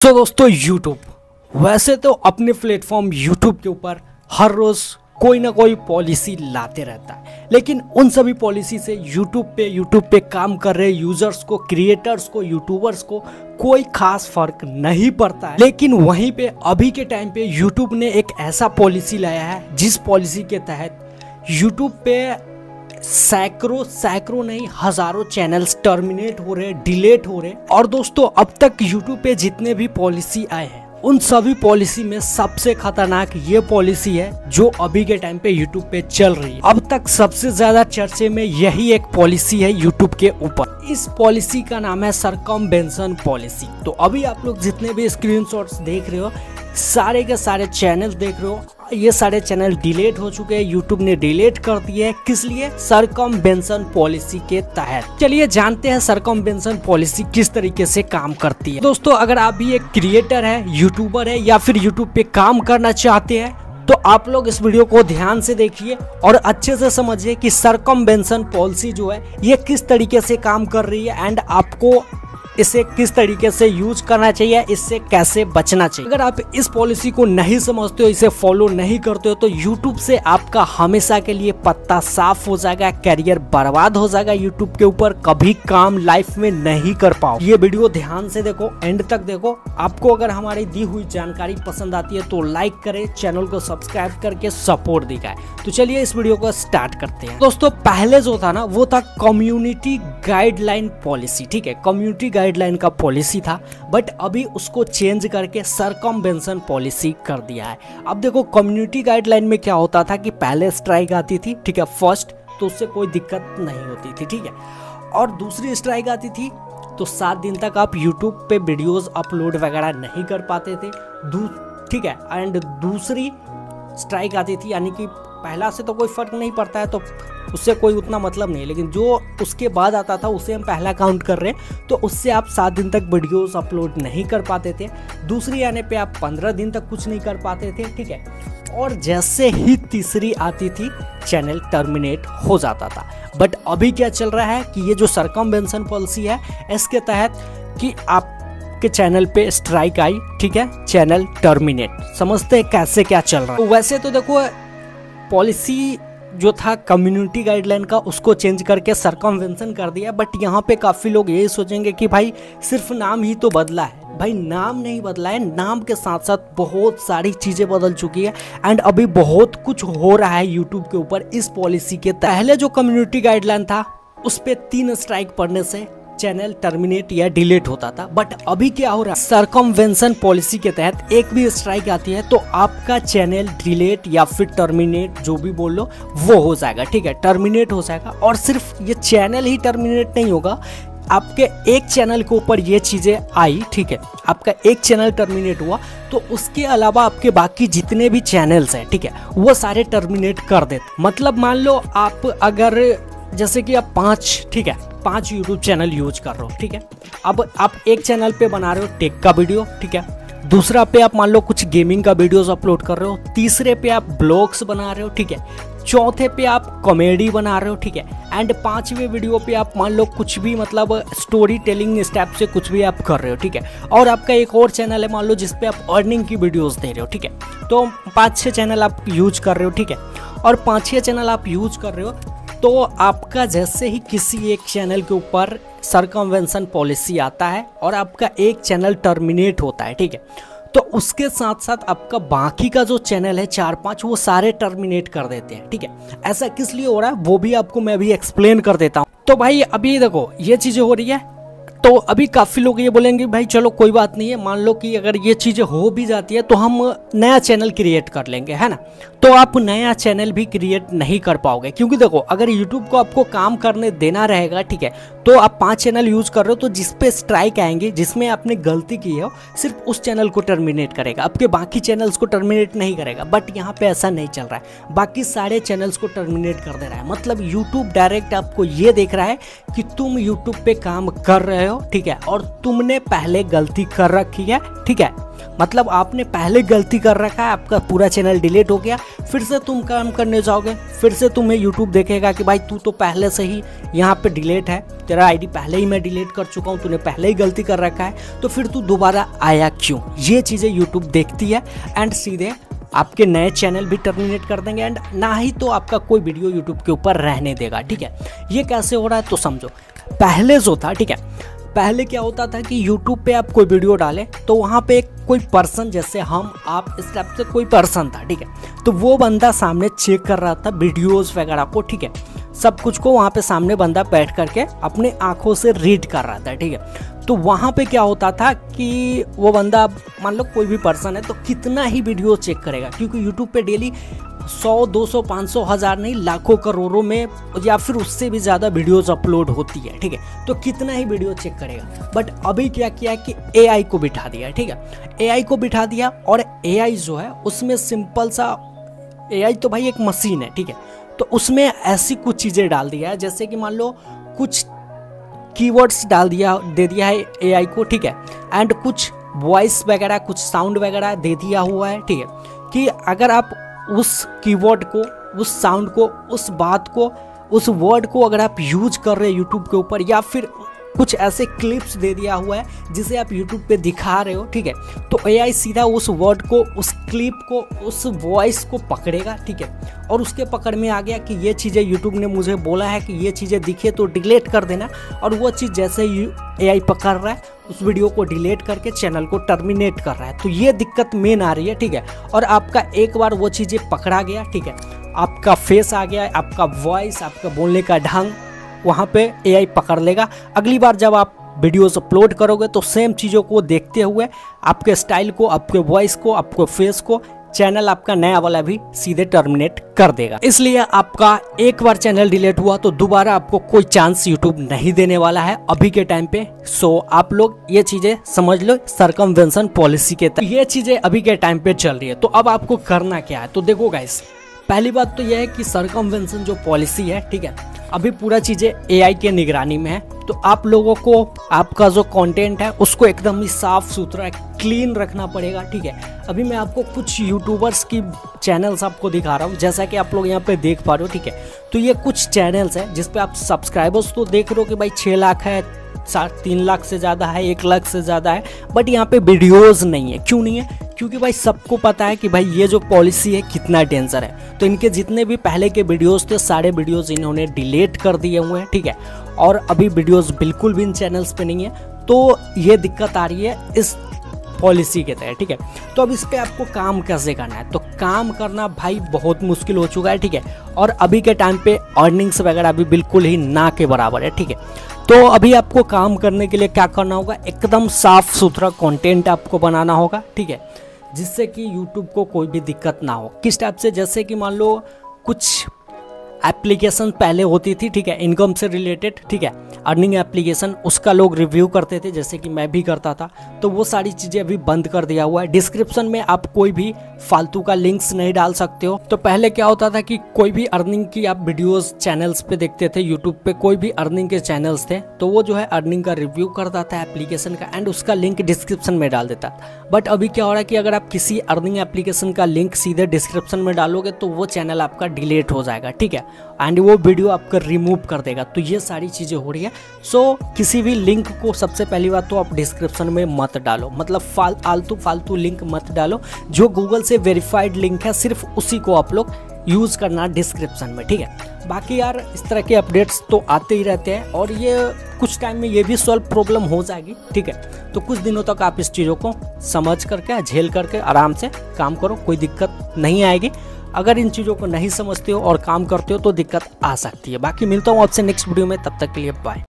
सो दोस्तों YouTube वैसे तो अपने प्लेटफॉर्म YouTube के ऊपर हर रोज कोई ना कोई पॉलिसी लाते रहता है, लेकिन उन सभी पॉलिसी से YouTube पे काम कर रहे यूजर्स को, क्रिएटर्स को, यूट्यूबर्स को कोई खास फर्क नहीं पड़ता है। लेकिन वहीं पे अभी के टाइम पे YouTube ने एक ऐसा पॉलिसी लाया है जिस पॉलिसी के तहत YouTube पे सैकड़ों नहीं हजारों चैनल्स टर्मिनेट हो रहे, डिलीट हो रहे। और दोस्तों अब तक YouTube पे जितने भी पॉलिसी आए हैं उन सभी पॉलिसी में सबसे खतरनाक ये पॉलिसी है जो अभी के टाइम पे YouTube पे चल रही है। अब तक सबसे ज्यादा चर्चे में यही एक पॉलिसी है YouTube के ऊपर। इस पॉलिसी का नाम है सरकमवेंशन पॉलिसी। तो अभी आप लोग जितने भी स्क्रीनशॉट्स देख रहे हो, सारे के सारे चैनल देख रहे हो, ये सारे चैनल डिलीट हो चुके हैं। YouTube ने डिलीट कर दिए है। किस लिए? सरकमवेंशन पॉलिसी के तहत। चलिए जानते हैं सरकमवेंशन पॉलिसी किस तरीके से काम करती है। दोस्तों अगर आप भी एक क्रिएटर है, यूट्यूबर है या फिर YouTube पे काम करना चाहते हैं तो आप लोग इस वीडियो को ध्यान से देखिए और अच्छे से समझिए कि सरकमवेंशन पॉलिसी जो है ये किस तरीके से काम कर रही है एंड आपको इसे किस तरीके से यूज करना चाहिए, इससे कैसे बचना चाहिए। अगर आप इस पॉलिसी को नहीं समझते हो, इसे फॉलो नहीं करते हो तो YouTube से आपका हमेशा के लिए पत्ता साफ हो जाएगा, कैरियर बर्बाद हो जाएगा। YouTube के ऊपर कभी काम लाइफ में नहीं कर पाओ। ये वीडियो ध्यान से देखो, एंड तक देखो। आपको अगर हमारी दी हुई जानकारी पसंद आती है तो लाइक करें, चैनल को सब्सक्राइब करके सपोर्ट दिखाए। तो चलिए इस वीडियो को स्टार्ट करते हैं। दोस्तों पहले जो था ना वो था कम्युनिटी गाइडलाइन पॉलिसी। ठीक है, कम्युनिटी गाइडलाइन का पॉलिसी था, बट अभी उसको चेंज करके सरकमवेंशन पॉलिसी कर दिया है। अब देखो कम्युनिटी गाइडलाइन में क्या होता था कि पहले स्ट्राइक आती थी, ठीक है, फर्स्ट, तो उससे कोई दिक्कत नहीं होती थी, ठीक है। और दूसरी स्ट्राइक आती थी तो 7 दिन तक आप YouTube पे वीडियोस अपलोड वगैरह नहीं कर पाते थे, ठीक है। एंड दूसरी स्ट्राइक आती थी, यानी कि पहला से तो कोई फर्क नहीं पड़ता है तो उससे कोई उतना मतलब नहीं, लेकिन जो उसके बाद आता था उसे हम पहला काउंट कर रहे हैं, तो उससे आप 7 दिन तक वीडियोस अपलोड नहीं कर पाते थे। दूसरी आने पे आप 15 दिन तक कुछ नहीं कर पाते थे, ठीक है। और जैसे ही तीसरी आती थी चैनल टर्मिनेट हो जाता था। बट अभी क्या चल रहा है कि ये जो सरकमवेंशन पॉलिसी है इसके तहत कि आप के चैनल पे स्ट्राइक आई, ठीक है, चैनल टर्मिनेट। समझते हैं कैसे क्या चल रहा है। वैसे तो देखो पॉलिसी जो था कम्युनिटी गाइडलाइन का उसको चेंज करके सरकमवेंशन कर दिया, बट यहाँ पे काफ़ी लोग यही सोचेंगे कि भाई सिर्फ नाम ही तो बदला है। भाई नाम नहीं बदला है, नाम के साथ साथ बहुत सारी चीज़ें बदल चुकी है एंड अभी बहुत कुछ हो रहा है यूट्यूब के ऊपर इस पॉलिसी के। पहले जो कम्युनिटी गाइडलाइन था उस पर 3 स्ट्राइक पड़ने से चैनल टर्मिनेट या डिलीट होता था, बट अभी क्या हो रहा है, सरकमवेंशन पॉलिसी के तहत एक भी स्ट्राइक आती है तो आपका चैनल डिलीट या फिर टर्मिनेट, जो भी बोल लो, वो हो जाएगा, ठीक है, टर्मिनेट हो जाएगा। और सिर्फ ये चैनल ही टर्मिनेट नहीं होगा, आपके एक चैनल के ऊपर ये चीज़ें आई, ठीक है, आपका एक चैनल टर्मिनेट हुआ तो उसके अलावा आपके बाकी जितने भी चैनल्स हैं, ठीक है, वो सारे टर्मिनेट कर देते। मतलब मान लो आप अगर जैसे कि आप 5 YouTube चैनल यूज कर रहे हो, ठीक है। अब आप एक चैनल पे बना रहे हो टेक का वीडियो, ठीक है, दूसरा पे आप मान लो कुछ गेमिंग का वीडियोस अपलोड कर रहे हो, तीसरे पे आप ब्लॉग्स बना रहे हो, ठीक है, चौथे पे आप कॉमेडी बना रहे हो, ठीक है, एंड 5वें वीडियो पे आप मान लो कुछ भी मतलब स्टोरी टेलिंग स्टेप से कुछ भी आप कर रहे हो, ठीक है। और आपका एक और चैनल है मान लो जिसपे आप अर्निंग की वीडियोस दे रहे हो, ठीक है। तो 5-6 चैनल आप यूज कर रहे हो, ठीक है, और 5-6 चैनल आप यूज कर रहे हो तो आपका जैसे ही किसी एक चैनल के ऊपर सरकमवेंशन पॉलिसी आता है और आपका एक चैनल टर्मिनेट होता है, ठीक है, तो उसके साथ साथ आपका बाकी का जो चैनल है 4-5 वो सारे टर्मिनेट कर देते हैं, ठीक है। ऐसा किस लिए हो रहा है वो भी आपको मैं अभी एक्सप्लेन कर देता हूँ। तो भाई अभी देखो ये चीज़ें हो रही है तो अभी काफ़ी लोग ये बोलेंगे भाई चलो कोई बात नहीं है, मान लो कि अगर ये चीज़ें हो भी जाती है तो हम नया चैनल क्रिएट कर लेंगे, है ना। तो आप नया चैनल भी क्रिएट नहीं कर पाओगे, क्योंकि देखो अगर YouTube को आपको काम करने देना रहेगा, ठीक है, तो आप 5 चैनल यूज़ कर रहे हो तो जिस पे स्ट्राइक आएंगे, जिसमें आपने गलती की है, सिर्फ उस चैनल को टर्मिनेट करेगा, आपके बाकी चैनल्स को टर्मिनेट नहीं करेगा। बट यहाँ पे ऐसा नहीं चल रहा है, बाकी सारे चैनल्स को टर्मिनेट कर दे रहा है। मतलब YouTube डायरेक्ट आपको ये देख रहा है कि तुम YouTube पे काम कर रहे हो, ठीक है, और तुमने पहले गलती कर रखी है, ठीक है, मतलब आपने पहले गलती कर रखा है, आपका पूरा चैनल डिलीट हो गया, फिर से तुम काम करने जाओगे, फिर से तुम्हें यूट्यूब देखेगा कि भाई तू तो पहले से ही यहाँ पे डिलीट है, तेरा आईडी पहले ही मैं डिलीट कर चुका हूँ, तूने पहले ही गलती कर रखा है, तो फिर तू दोबारा आया क्यों। ये चीज़ें यूट्यूब देखती है एंड सीधे आपके नए चैनल भी टर्मिनेट कर देंगे एंड ना ही तो आपका कोई वीडियो यूट्यूब के ऊपर रहने देगा, ठीक है। ये कैसे हो रहा है तो समझो। पहले जो था, ठीक है, पहले क्या होता था कि YouTube पे आप कोई वीडियो डालें तो वहाँ पे कोई पर्सन, जैसे हम आप इस टाइप से कोई पर्सन था, ठीक है, तो वो बंदा सामने चेक कर रहा था वीडियोस वगैरह को, ठीक है, सब कुछ को वहाँ पे सामने बंदा बैठ करके अपने आंखों से रीड कर रहा था, ठीक है। तो वहाँ पे क्या होता था कि वो बंदा, मान लो कोई भी पर्सन है, तो कितना ही वीडियो चेक करेगा, क्योंकि YouTube पे डेली 100, 200, 500, 1000 नहीं, लाखों करोड़ों में या फिर उससे भी ज़्यादा वीडियोस अपलोड होती है, ठीक है, तो कितना ही वीडियो चेक करेगा। बट अभी क्या किया कि AI को बिठा दिया, ठीक है, AI को बिठा दिया और AI जो है उसमें सिंपल सा, AI तो भाई एक मशीन है, ठीक है, तो उसमें ऐसी कुछ चीज़ें डाल दिया है, जैसे कि मान लो कुछ कीवर्ड्स दे दिया है AI को, ठीक है, एंड कुछ वॉइस वगैरह, कुछ साउंड वगैरह दे दिया हुआ है, ठीक है, कि अगर आप उस कीवर्ड को, उस साउंड को, उस बात को, उस वर्ड को अगर आप यूज कर रहे हैं यूट्यूब के ऊपर, या फिर कुछ ऐसे क्लिप्स दे दिया हुआ है जिसे आप यूट्यूब पे दिखा रहे हो, ठीक है, तो AI सीधा उस वर्ड को, उस क्लिप को, उस वॉइस को पकड़ेगा, ठीक है, और उसके पकड़ में आ गया कि ये चीज़ें यूट्यूब ने मुझे बोला है कि ये चीज़ें दिखे तो डिलीट कर देना, और वो चीज़ जैसे ही AI पकड़ रहा है उस वीडियो को डिलीट करके चैनल को टर्मिनेट कर रहा है। तो ये दिक्कत मेन आ रही है, ठीक है, और आपका एक बार वो चीज़ें पकड़ा गया, ठीक है, आपका फेस आ गया, आपका वॉइस, आपका बोलने का ढंग वहाँ पे AI पकड़ लेगा। अगली बार जब आप वीडियोस अपलोड करोगे तो सेम चीज़ों को देखते हुए आपके स्टाइल को, आपके वॉइस को, आपके फेस को चैनल आपका नया वाला भी सीधे टर्मिनेट कर देगा। इसलिए आपका एक बार चैनल डिलीट हुआ तो दोबारा आपको कोई चांस यूट्यूब नहीं देने वाला है अभी के टाइम पे। सो आप लोग ये चीज़ें समझ लो सर्कमवेंशन पॉलिसी के तहत ये चीज़ें अभी के टाइम पे चल रही है। तो अब आपको करना क्या है, तो देखो गाइस, पहली बात तो यह है कि सर्कमवेंशन जो पॉलिसी है, ठीक है, अभी पूरा चीज़ें AI के निगरानी में है। तो आप लोगों को आपका जो कंटेंट है उसको एकदम ही साफ सुथरा क्लीन रखना पड़ेगा, ठीक है। अभी मैं आपको कुछ यूट्यूबर्स की चैनल्स आपको दिखा रहा हूँ, जैसा कि आप लोग यहाँ पे देख पा रहे हो, ठीक है। तो ये कुछ चैनल्स हैं जिस पे आप सब्सक्राइबर्स तो देख रहे हो कि भाई 6 लाख है, 3 लाख से ज़्यादा है, 1 लाख से ज़्यादा है, बट यहाँ पे वीडियोज़ नहीं है। क्यों नहीं है? क्योंकि भाई सबको पता है कि भाई ये जो पॉलिसी है कितना डेंजर है। तो इनके जितने भी पहले के वीडियोस थे सारे वीडियोस इन्होंने डिलीट कर दिए हुए हैं, ठीक है, और अभी वीडियोस बिल्कुल भी इन चैनल्स पे नहीं है। तो ये दिक्कत आ रही है इस पॉलिसी के तहत, ठीक है। तो अब इस पर आपको काम कैसे करना है, तो काम करना भाई बहुत मुश्किल हो चुका है, ठीक है, और अभी के टाइम पे अर्निंग्स वगैरह भी बिल्कुल ही ना के बराबर है, ठीक है। तो अभी आपको काम करने के लिए क्या करना होगा, एकदम साफ सुथरा कंटेंट आपको बनाना होगा, ठीक है, जिससे कि YouTube को कोई भी दिक्कत ना हो। किस टाइप से, जैसे कि मान लो कुछ एप्लीकेशन पहले होती थी, ठीक है, इनकम से रिलेटेड, ठीक है, अर्निंग एप्लीकेशन, उसका लोग रिव्यू करते थे, जैसे कि मैं भी करता था। तो वो सारी चीज़ें अभी बंद कर दिया हुआ है। डिस्क्रिप्शन में आप कोई भी फालतू का लिंक्स नहीं डाल सकते हो। तो पहले क्या होता था कि कोई भी अर्निंग की आप वीडियोस चैनल्स पे देखते थे, यूट्यूब पे कोई भी अर्निंग के चैनल्स थे, तो वो जो है अर्निंग का रिव्यू करता था एप्लीकेशन का एंड उसका लिंक डिस्क्रिप्शन में डाल देता था। बट अभी क्या हो रहा है कि अगर आप किसी अर्निंग एप्लीकेशन का लिंक सीधे डिस्क्रिप्शन में डालोगे तो वो चैनल आपका डिलीट हो जाएगा, ठीक है, एंड वो वीडियो आपका रिमूव कर देगा। तो ये सारी चीज़ें हो रही है। सो किसी भी लिंक को सबसे पहली बात तो आप डिस्क्रिप्शन में मत डालो, मतलब फालतू लिंक मत डालो। जो गूगल से वेरीफाइड लिंक है सिर्फ उसी को आप लोग यूज़ करना डिस्क्रिप्शन में, ठीक है। बाकी यार इस तरह के अपडेट्स तो आते ही रहते हैं और ये कुछ टाइम में ये भी सॉल्व प्रॉब्लम हो जाएगी, ठीक है। तो कुछ दिनों तक आप इस चीज़ों को समझ करके, झेल करके आराम से काम करो, कोई दिक्कत नहीं आएगी। अगर इन चीज़ों को नहीं समझते हो और काम करते हो तो दिक्कत आ सकती है। बाकी मिलता हूँ आपसे नेक्स्ट वीडियो में, तब तक के लिए बाय।